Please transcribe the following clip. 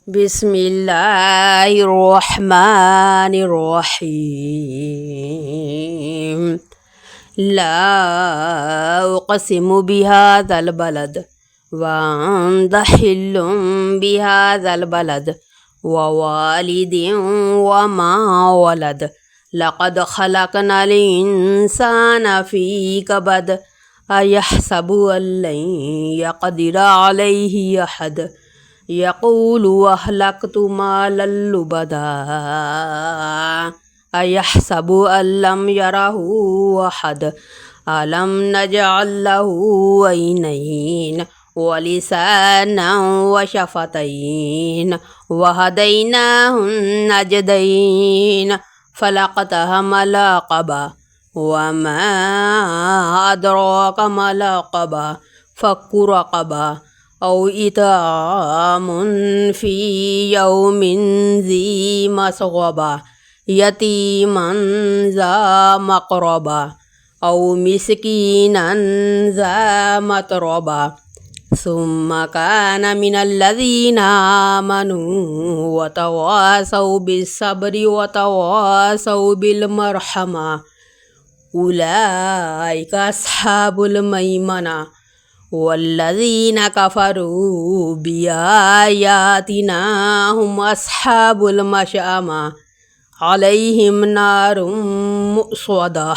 بسم الله الرحمن الرحيم. لا أقسم بهذا البلد وأنت حل بهذا البلد ووالد وما ولد لقد خلقنا الإنسان في كبد أيحسب أن لن يقدر عليه أحد يقول أهلكت مالا لبدا أيحسب أن لم يره أحد ألم نجعل له عينين ولسانا وشفتين وهديناه النجدين فلاقتحم العقبة وما أدراك ما العقبة فك رقبة أو إطعام في يوم ذي مسغبة يتيما ذا مقربة أو مسكينا ذا متربة ثم كان من الذين آمنوا وتواصوا بالصبر وتواصوا بالمرحمة أولئك أصحاب الميمنة والذين كفروا بآياتنا هم أصحاب المشأمة عليهم نار مؤصدة